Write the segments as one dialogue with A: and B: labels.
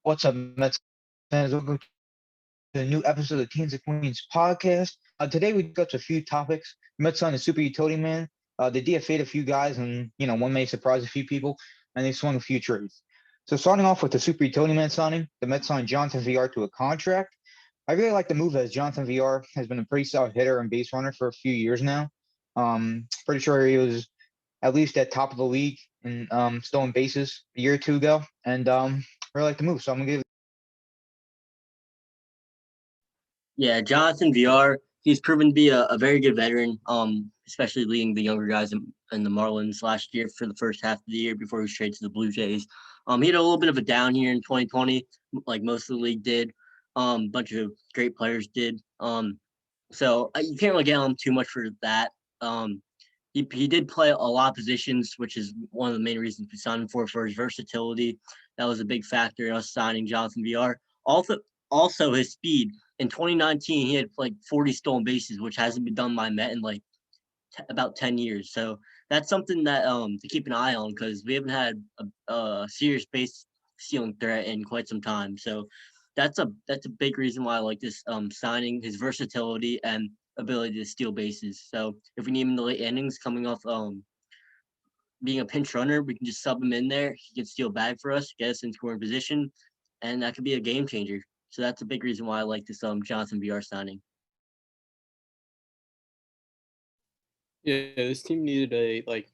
A: What's up, Mets fans? Welcome to a new episode of the Teens and Queens podcast. Today we discuss a few topics. Mets signed a super utility man. They DFA'd a few guys, and one may surprise a few people, and they swung a few trades. So starting off with the super utility man signing, the Mets signed Jonathan Villar to a contract. I really like the move as Jonathan Villar has been a pretty solid hitter and base runner for a few years now. Pretty sure he was at least at top of the league in stolen bases a year or two ago, and really like the move. So I'm gonna give.
B: Yeah, Jonathan Villar, he's proven to be a very good veteran, especially leading the younger guys in the Marlins last year for the first half of the year before he was traded to the Blue Jays. He had a little bit of a down year in 2020, like most of the league did. Bunch of great players did. So you can't really get on him too much for that. He did play a lot of positions, which is one of the main reasons we signed him for his versatility. That was a big factor in us signing Jonathan Villar. Also his speed. In 2019, he had like 40 stolen bases, which hasn't been done by Met in like about 10 years. So that's something that to keep an eye on because we haven't had a serious base stealing threat in quite some time. So that's a big reason why I like this signing, his versatility and ability to steal bases. So if we need him in the late innings coming off being a pinch runner, we can just sub him in there. He can steal a bag for us, get us in scoring position, and that could be a game changer. So that's a big reason why I like this Jonathan Villar signing.
C: Yeah, this team needed a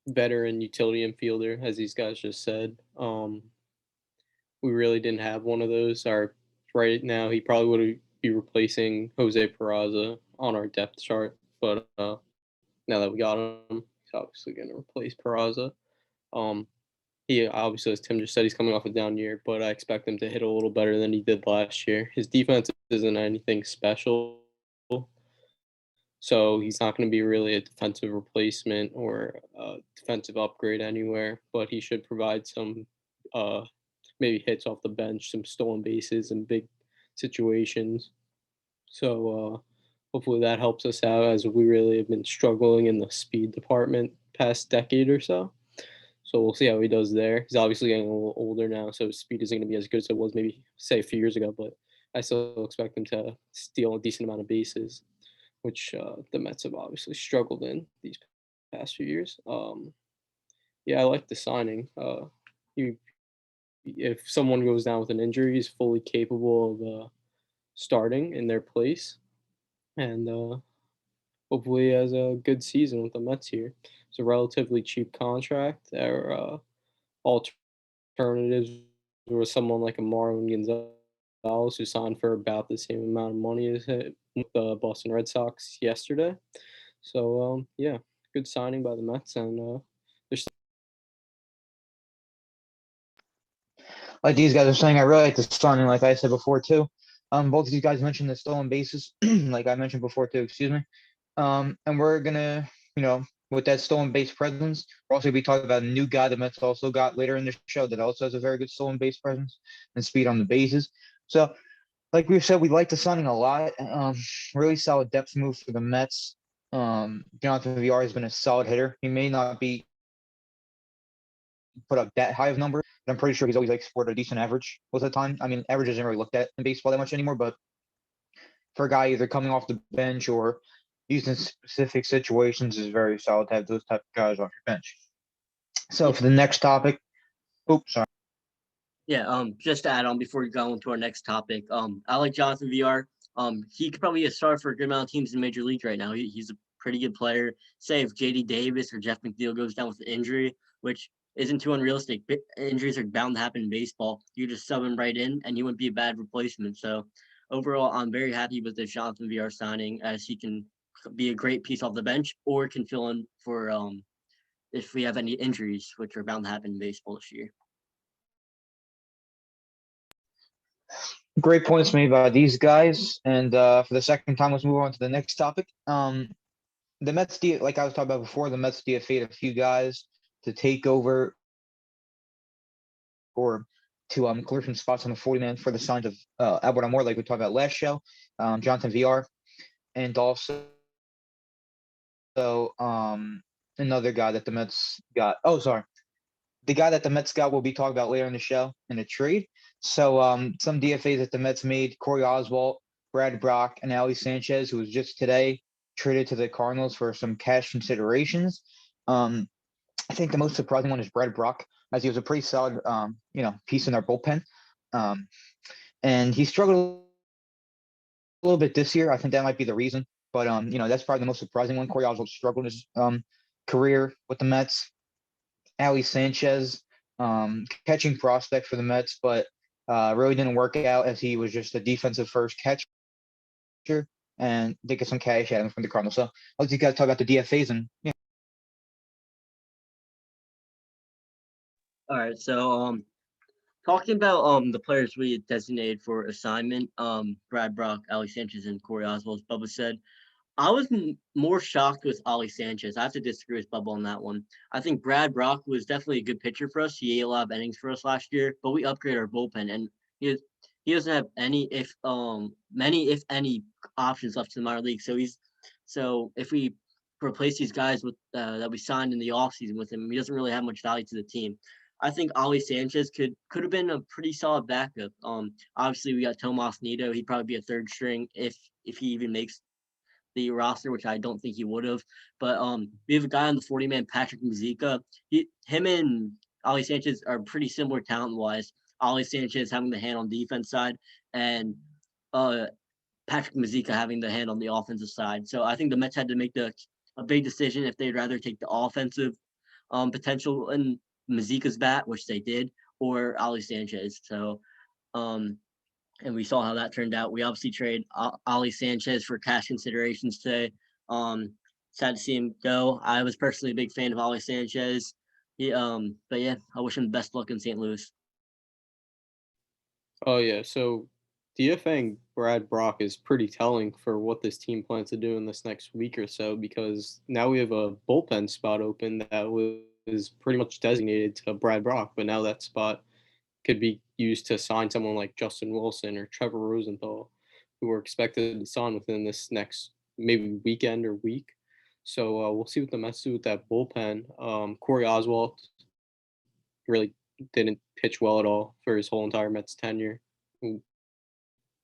C: veteran utility infielder, as these guys just said. We really didn't have one of those. Our right now, he probably would be replacing Jose Peraza on our depth chart, but now that we got him, he's obviously going to replace Peraza. He obviously, as Tim just said, he's coming off a down year, but I expect him to hit a little better than he did last year. His defense isn't anything special, so he's not going to be really a defensive replacement or a defensive upgrade anywhere, but he should provide some maybe hits off the bench, some stolen bases in big situations. So hopefully that helps us out as we really have been struggling in the speed department past decade or so. So we'll see how he does there. He's obviously getting a little older now, so his speed isn't going to be as good as it was maybe, say, a few years ago, but I still expect him to steal a decent amount of bases, which the Mets have obviously struggled in these past few years. Yeah, I like the signing. If someone goes down with an injury, he's fully capable of starting in their place, and hopefully he has a good season with the Mets here. It's a relatively cheap contract. Our alternatives were someone like a Marlon Gonzalez who signed for about the same amount of money as him with the Boston Red Sox yesterday. So yeah, good signing by the Mets, and there's
A: Like these guys are saying, I really like the signing, like I said before too. Both of these guys mentioned the stolen bases, like I mentioned before too. Excuse me. And we're gonna, with that stolen base presence, we're also gonna be talking about a new guy the Mets also got later in the show that also has a very good stolen base presence and speed on the bases. So, like we've said, we like the signing a lot. Really solid depth move for the Mets. Jonathan Villar has been a solid hitter. He may not be put up that high of numbers, but I'm pretty sure he's always like scored a decent average most of the time. I mean, average isn't really looked at in baseball that much anymore, but for a guy either coming off the bench or used in specific situations, is very solid to have those type of guys off your bench. So for the next topic, oops, sorry.
B: Yeah, just to add on before we go into our next topic, I like Jonathan Villar. He could probably be a star for a good amount of teams in Major League right now. He's a pretty good player. Say if JD Davis or Jeff McNeil goes down with an injury, which isn't too unrealistic. Injuries are bound to happen in baseball. You just sub him right in, and he wouldn't be a bad replacement. So overall, I'm very happy with the Jonathan Villar signing, as he can be a great piece off the bench or can fill in for if we have any injuries, which are bound to happen in baseball this year.
A: Great points made by these guys. And for the second time, let's move on to the next topic. The Mets, like I was talking about before, the Mets DFA'd a few guys to take over or to clear some spots on the 40-man for the signs of Albert Amor, like we talked about last show, Jonathan Villar, and also another guy that the Mets got. Oh, sorry. the guy that the Mets got will be talked about later in the show in a trade. So some DFAs that the Mets made: Corey Oswalt, Brad Brock, and Ali Sanchez, who was just today traded to the Cardinals for some cash considerations. I think the most surprising one is Brad Brock, as he was a pretty solid, piece in our bullpen. Um, and he struggled a little bit this year. I think that might be the reason. But that's probably the most surprising one. Corey Oswalt struggled his career with the Mets. Ali Sanchez, catching prospect for the Mets, but really didn't work out as he was just a defensive first catcher, and they get some cash out of him from the Cardinals. So I'll let you guys talk about the DFAs and yeah.
B: All right, so talking about the players we had designated for assignment, Brad Brock, Ali Sanchez, and Corey Oswald, as Bubba said. I was more shocked with Ali Sanchez. I have to disagree with Bubba on that one. I think Brad Brock was definitely a good pitcher for us. He ate a lot of innings for us last year, but we upgraded our bullpen, and he doesn't have many if any options left in the minor league. So if we replace these guys with that we signed in the offseason with him, he doesn't really have much value to the team. I think Ali Sanchez could have been a pretty solid backup. Obviously we got Tomas Nido. He'd probably be a third string if he even makes the roster, which I don't think he would have. But we have a guy on the 40-man, Patrick Mazeika. Him and Ali Sanchez are pretty similar talent-wise. Ali Sanchez having the hand on the defense side, and Patrick Mazeika having the hand on the offensive side. So I think the Mets had to make a big decision if they'd rather take the offensive potential in Mazeika's bat, which they did, or Ali Sanchez. So and we saw how that turned out. We obviously trade Ali Sanchez for cash considerations today. Sad to see him go. I was personally a big fan of Ali Sanchez. But yeah, I wish him the best luck in St. Louis.
C: Oh yeah, so DFAing Brad Brock is pretty telling for what this team plans to do in this next week or so, because now we have a bullpen spot open that was pretty much designated to Brad Brock, but now that spot could be used to sign someone like Justin Wilson or Trevor Rosenthal, who are expected to sign within this next maybe weekend or week. So we'll see what the Mets do with that bullpen. Corey Oswalt really didn't pitch well at all for his whole entire Mets tenure.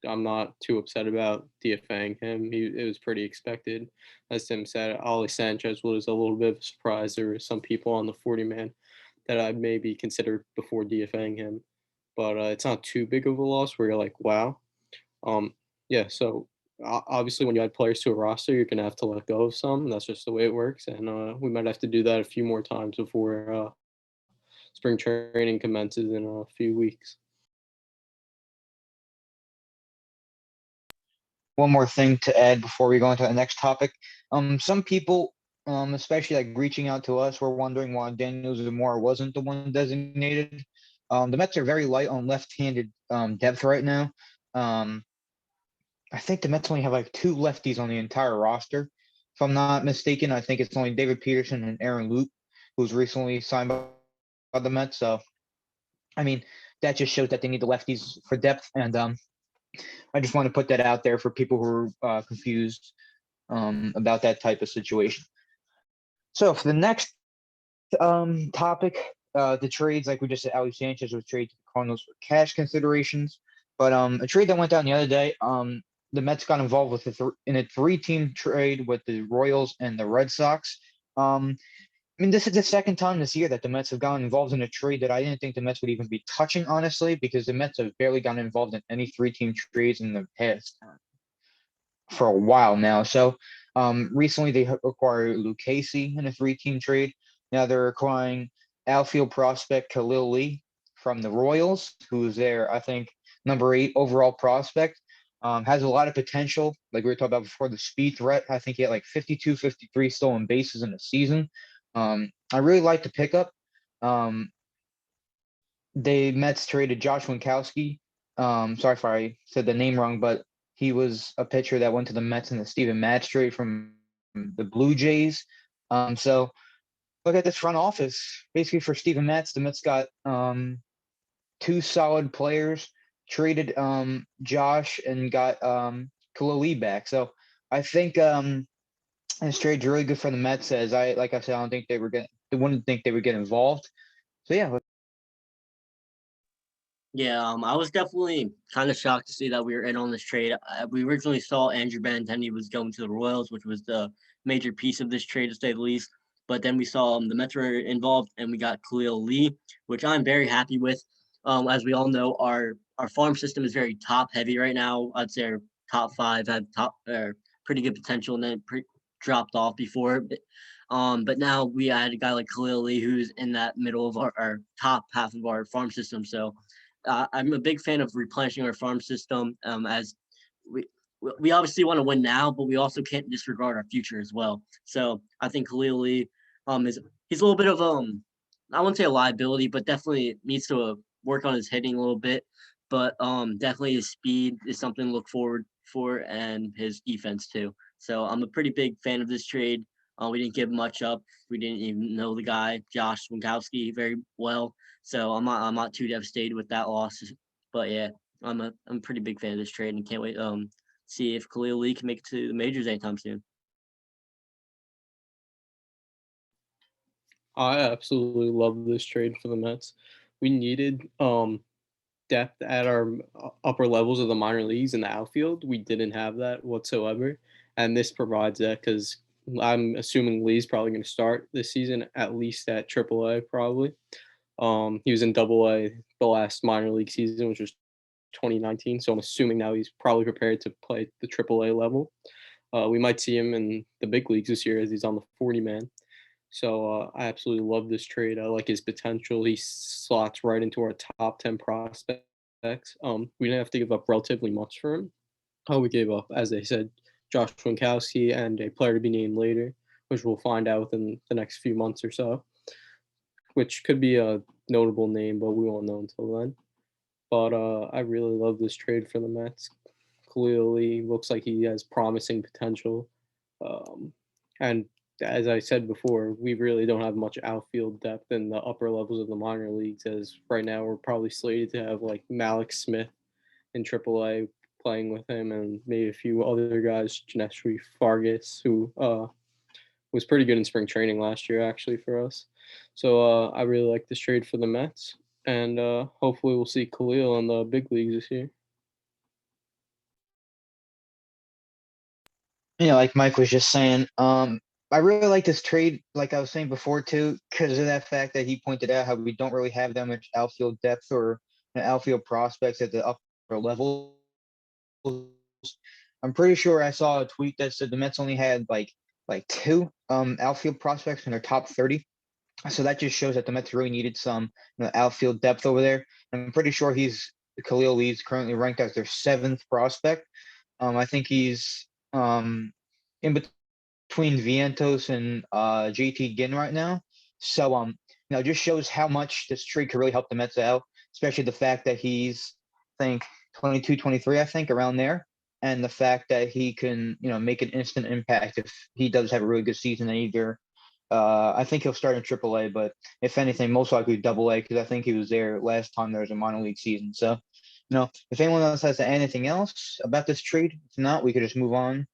C: I'm not too upset about DFAing him. It was pretty expected. As Tim said, Ali Sanchez was a little bit of a surprise. There were some people on the 40-man that I'd maybe considered before DFAing him, but it's not too big of a loss where you're like, wow. Um, yeah, so obviously when you add players to a roster, you're going to have to let go of some. That's just the way it works, and we might have to do that a few more times before spring training commences in a few weeks.
A: One more thing to add before we go into the next topic. Some people, especially like reaching out to us, were wondering why Daniel Zamora wasn't the one designated. The Mets are very light on left-handed depth right now. I think the Mets only have like two lefties on the entire roster. If I'm not mistaken, I think it's only David Peterson and Aaron Loup, who's recently signed by the Mets. So, I mean, that just shows that they need the lefties for depth. And I just want to put that out there for people who are confused about that type of situation. So for the next topic, the trades, like we just said, Ali Sanchez was traded to the Cardinals for cash considerations. But a trade that went down the other day, the Mets got involved with in a three-team trade with the Royals and the Red Sox. I mean, this is the second time this year that the Mets have gotten involved in a trade that I didn't think the Mets would even be touching, honestly, because the Mets have barely gotten involved in any three-team trades in the past for a while now. So recently they acquired Luke Casey in a three-team trade. Now they're acquiring outfield prospect Khalil Lee from the Royals, who's their, I think, number 8 overall prospect. Has a lot of potential. Like we were talking about before, the speed threat. I think he had like 52, 53 stolen bases in a season. I really like the pickup. The Mets traded Josh Winkowski. Sorry if I said the name wrong, but he was a pitcher that went to the Mets in the Steven Matz trade from the Blue Jays. So look at this front office. Basically for Steven Matz, the Mets got 2 solid players, traded Josh and got Khalil Lee back. So I think this trade's really good for the Mets. As I said, I don't think they wouldn't think they would get involved. So yeah,
B: Yeah, I was definitely kind of shocked to see that we were in on this trade. We originally saw Andrew Benintendi was going to the Royals, which was the major piece of this trade to say the least. But then we saw the Mets were involved, and we got Khalil Lee, which I'm very happy with. As we all know, our farm system is very top heavy right now. I'd say our top five had pretty good potential, and then dropped off before. But now we had a guy like Khalil Lee who's in that middle of our top half of our farm system. So I'm a big fan of replenishing our farm system. As we we obviously want to win now, but we also can't disregard our future as well. So I think Khalil Lee, is he's a little bit of I wouldn't say a liability, but definitely needs to work on his hitting a little bit. But definitely his speed is something to look forward for, and his defense too. So I'm a pretty big fan of this trade. We didn't give much up. We didn't even know the guy Josh Winkowski very well. So I'm not too devastated with that loss. But yeah, I'm a pretty big fan of this trade and can't wait see if Khalil Lee can make it to the majors anytime soon.
C: I absolutely love this trade for the Mets. We needed depth at our upper levels of the minor leagues in the outfield. We didn't have that whatsoever, and this provides that because I'm assuming Lee's probably going to start this season at least at AAA probably. He was in Double A the last minor league season, which was 2019. So I'm assuming now he's probably prepared to play the AAA level. We might see him in the big leagues this year as he's on the 40 man. So I absolutely love this trade. I like his potential. He slots right into our top 10 prospects. We didn't have to give up relatively much for him. We gave up, as they said, Josh Winkowski and a player to be named later, which we'll find out within the next few months or so, which could be a notable name, but we won't know until then. But I really love this trade for the Mets. Clearly looks like he has promising potential. Um, and as I said before, we really don't have much outfield depth in the upper levels of the minor leagues. As right now, we're probably slated to have like Malik Smith in AAA playing with him, and maybe a few other guys, Janesh Fargas, who was pretty good in spring training last year, actually, for us. So I really like this trade for the Mets, and hopefully we'll see Khalil in the big leagues this year.
A: like Mike was just saying, I really like this trade, like I was saying before too, because of that fact that he pointed out how we don't really have that much outfield depth or outfield prospects at the upper levels. I'm pretty sure I saw a tweet that said the Mets only had like two outfield prospects in their top 30. So that just shows that the Mets really needed some outfield depth over there. I'm pretty sure Khalil Lee's currently ranked as their seventh prospect. I think he's in between Vientos and JT Ginn right now. So just shows how much this trade could really help the Mets out, especially the fact that he's I think 22, 23, I think around there, and the fact that he can make an instant impact if he does have a really good season in either. I think he'll start in AAA, but if anything, most likely Double A because I think he was there last time there was a minor league season. So, if anyone else has anything else about this trade, if not, we could just move on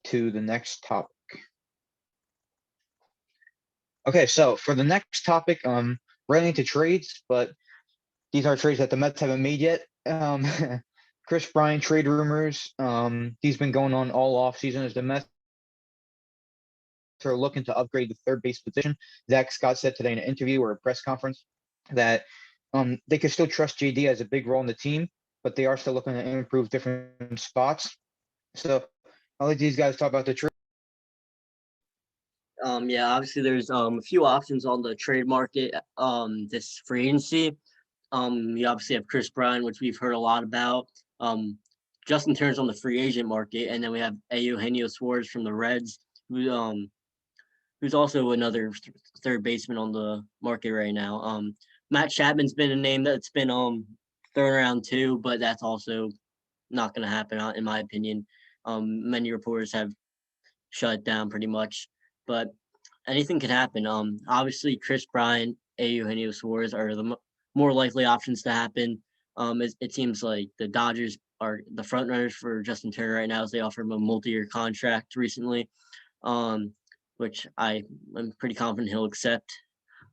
A: to the next topic. Okay, so for the next topic, running into trades, but these are trades that the Mets haven't made yet. Chris Bryant trade rumors. He's been going on all offseason as the Mets are looking to upgrade the third base position. Zach Scott said today in an interview or a press conference that they could still trust JD as a big role in the team, but they are still looking to improve different spots. So I'll let these guys talk about the trade.
B: Yeah, obviously there's a few options on the trade market this free agency. We obviously have Chris Bryant, which we've heard a lot about. Just in terms on the free agent market, and then we have Eugenio Suarez from the Reds, who's also another third baseman on the market right now. Matt Chapman's been a name that's been thrown around too, but that's also not going to happen in my opinion. Many reporters have shut it down pretty much, but anything could happen. Obviously Chris Bryant, Eugenio Suarez are the more likely options to happen. It seems like the Dodgers are the front runners for Justin Turner right now as they offered him a multi-year contract recently, which I am pretty confident he'll accept.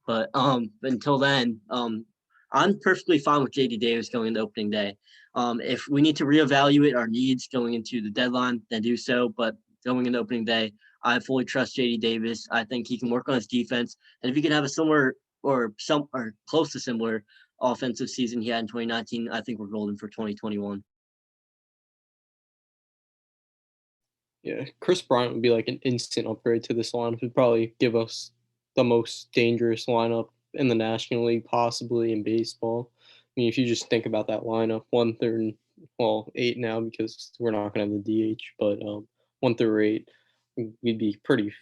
B: But until then, I'm perfectly fine with JD Davis going into opening day. If we need to reevaluate our needs going into the deadline, then do so. But going into opening day, I fully trust JD Davis. I think he can work on his defense, and if he can have a similar or close to similar offensive season he had in 2019, I think we're golden for 2021.
C: Yeah, Chris Bryant would be like an instant upgrade to this lineup. He'd probably give us the most dangerous lineup in the National League, possibly in baseball. I mean, if you just think about that lineup, 1 through, well, 8 now because we're not going to have the DH, but 1 through 8, we'd be pretty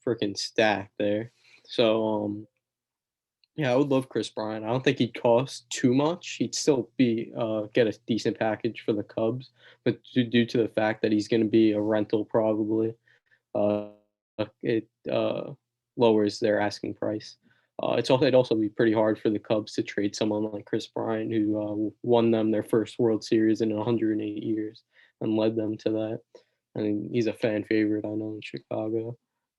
C: freaking stacked there. So, yeah, I would love Chris Bryant. I don't think he'd cost too much. He'd still be get a decent package for the Cubs, but due to the fact that he's going to be a rental probably, uh, it lowers their asking price. It'd also be pretty hard for the Cubs to trade someone like Chris Bryant, who won them their first World Series in 108 years and led them to that. I mean, he's a fan favorite, I know, in Chicago.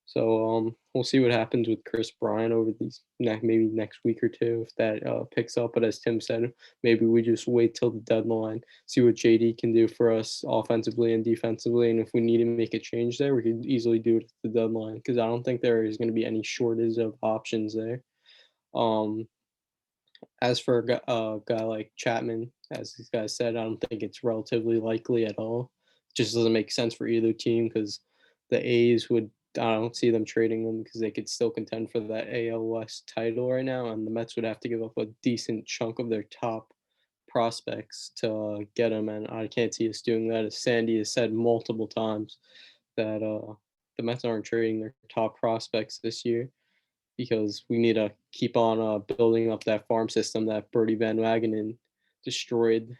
C: So we'll see what happens with Chris Bryant over these maybe next week or two if that picks up. But as Tim said, maybe we just wait till the deadline, see what JD can do for us offensively and defensively, and if we need to make a change there, we could easily do it at the deadline because I don't think there is going to be any shortage of options there. Um, as for a guy like Chapman, as these guys said, I don't think it's relatively likely at all. It just doesn't make sense for either team because the A's would. I don't see them trading them because they could still contend for that AL West title right now, and the Mets would have to give up a decent chunk of their top prospects to get him, and I can't see us doing that. As Sandy has said multiple times, that the Mets aren't trading their top prospects this year because we need to keep on building up that farm system that Bertie Van Wagenen destroyed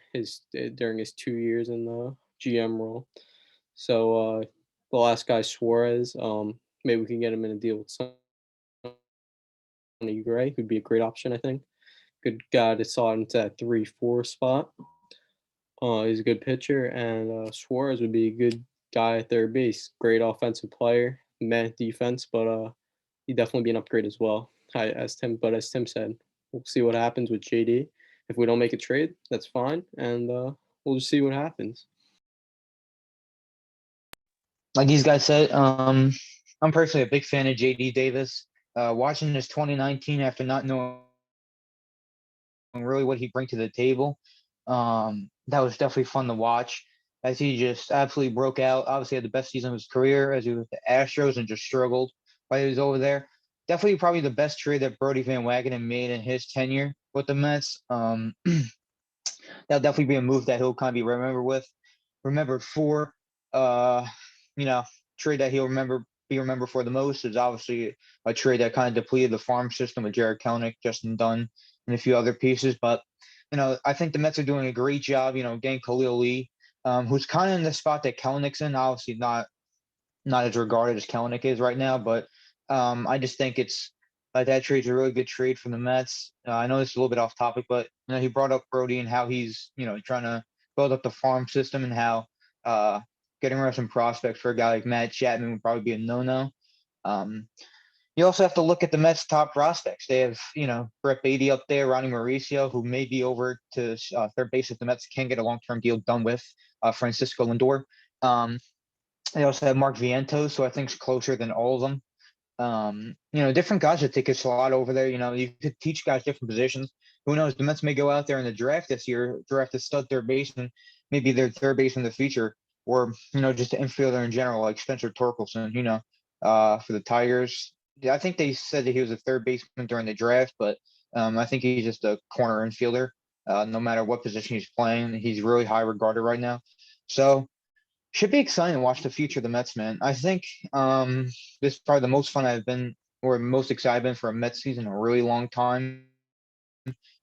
C: during his 2 years in the GM role. So the last guy, Suarez, maybe we can get him in a deal with Sonny Gray, who'd be a great option, I think. Good guy to slot into that 3-4 spot. He's a good pitcher, and Suarez would be a good guy at third base. Great offensive player, meh defense, but he'd definitely be an upgrade as well. As Tim said, we'll see what happens with JD. If we don't make a trade, that's fine, and we'll just see what happens.
A: Like these guys said, I'm personally a big fan of JD Davis. Watching his 2019 after not knowing really what he bring to the table, that was definitely fun to watch as he just absolutely broke out. Obviously had the best season of his career as he was with the Astros and just struggled while he was over there. Definitely probably the best trade that Bertie Van Wagenen made in his tenure with the Mets. That'll definitely be a move that he'll kind of be remembered for. Uh, you know, trade that he'll be remembered for the most is obviously a trade that kind of depleted the farm system with Jared Kelenic, Justin Dunn, and a few other pieces. But I think the Mets are doing a great job. Getting Khalil, who's kind of in the spot that Kelenic's in. Obviously, not as regarded as Kelenic is right now, but I just think it's that trade's a really good trade for the Mets. I know this is a little bit off topic, but he brought up Brody and how he's trying to build up the farm system and how getting rid of some prospects for a guy like Matt Chapman would probably be a no-no. You also have to look at the Mets' top prospects. They have Brett Beatty up there, Ronnie Mauricio, who may be over to third base if the Mets can get a long-term deal done with Francisco Lindor. They also have Mark Vientos, who I think is closer than all of them. Different guys that take a slot over there. You could teach guys different positions. Who knows? The Mets may go out there in the draft this year, draft a stud third baseman, maybe their third baseman in the future, or just an infielder in general, like Spencer Torkelson. For the Tigers. Yeah, I think they said that he was a third baseman during the draft, but I think he's just a corner infielder. No matter what position he's playing, he's really high regarded right now. So should be exciting to watch the future of the Mets, man. I think this is probably the most fun I've been or most excited I've been for a Mets season in a really long time.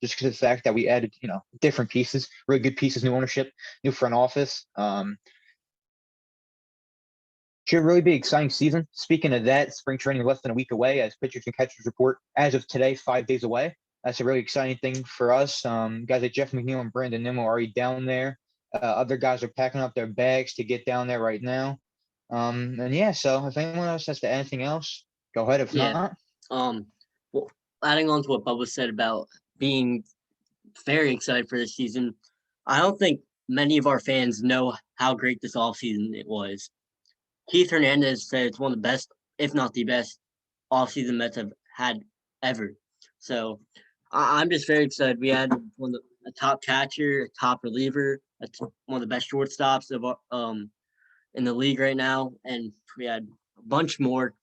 A: Just because of the fact that we added, different pieces, really good pieces, new ownership, new front office. Should really be an exciting season. Speaking of that, spring training less than a week away as pitchers and catchers report as of today, 5 days away. That's a really exciting thing for us. Guys like Jeff McNeil and Brandon Nimmo are already down there. Other guys are packing up their bags to get down there right now. And yeah, so if anyone else has to add anything else, go ahead. If
B: Yeah.
A: not,
B: Well, adding on to what Bubba said about being very excited for this season, I don't think many of our fans know how great this offseason it was. Keith Hernandez said it's one of the best, if not the best, offseason Mets have had ever. So I'm just very excited. We had a top catcher, a top reliever, one of the best shortstops in the league right now, and we had a bunch more.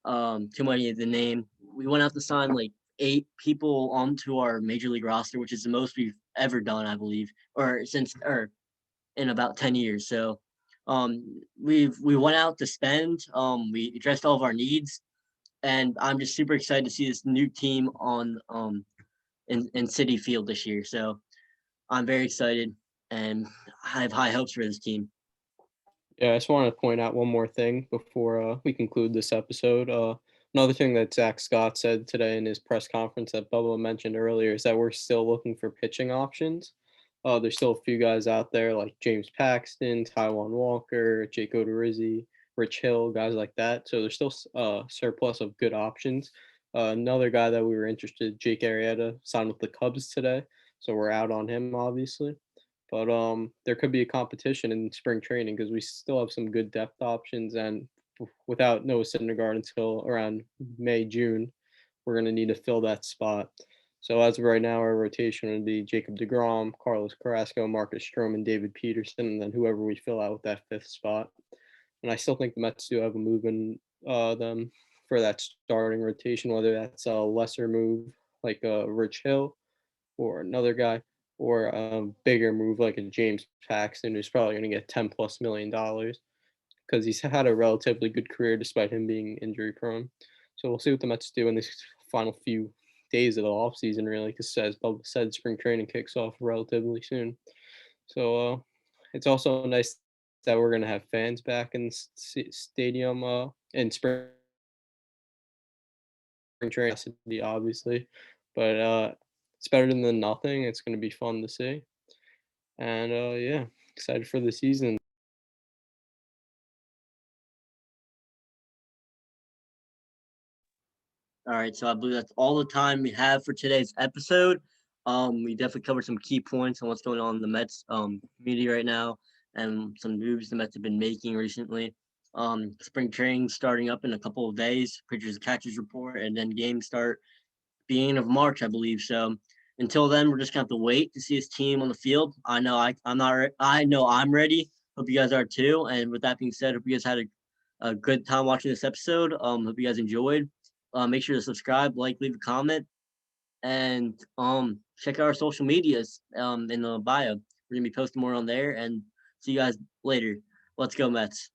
B: Too many to name. We went out to sign like 8 people onto our major league roster, which is the most we've ever done, I believe, or in about 10 years. So we went out to spend. We addressed all of our needs, and I'm just super excited to see this new team on in City Field this year. So I'm very excited, and I have high hopes for this team.
C: Yeah, I just wanted to point out one more thing before we conclude this episode. Another thing that Zach Scott said today in his press conference that Bubba mentioned earlier is that we're still looking for pitching options. There's still a few guys out there like James Paxton, Taiwan Walker, Jake Odorizzi, Rich Hill, guys like that. So there's still a surplus of good options. Another guy that we were interested, Jake Arrieta, signed with the Cubs today. So we're out on him, obviously. But there could be a competition in spring training because we still have some good depth options. And without Noah Syndergaard until around May, June, we're going to need to fill that spot. So as of right now, our rotation would be Jacob deGrom, Carlos Carrasco, Marcus Stroman, David Peterson, and then whoever we fill out with that 5th spot. And I still think the Mets do have a move in them for that starting rotation, whether that's a lesser move like Rich Hill or another guy, or a bigger move like a James Paxton, who's probably going to get $10+ million because he's had a relatively good career despite him being injury prone. So we'll see what the Mets do in these final few days of the offseason, really, because as Bubba said, spring training kicks off relatively soon. So it's also nice that we're going to have fans back in stadium in spring training, obviously, but it's better than nothing. It's going to be fun to see, and yeah, excited for the season.
B: All right, so I believe that's all the time we have for today's episode. We definitely covered some key points on what's going on in the Mets community right now and some moves the Mets have been making recently. Spring training starting up in a couple of days, pitchers and catchers report, and then games start beginning of March, I believe. So until then, we're just gonna have to wait to see his team on the field. I know I'm not. I know I'm ready. Hope you guys are too. And with that being said, hope you guys had a good time watching this episode. Hope you guys enjoyed. Make sure to subscribe, like, leave a comment, and check out our social medias in the bio. We're gonna be posting more on there. And see you guys later. Let's go, Mets.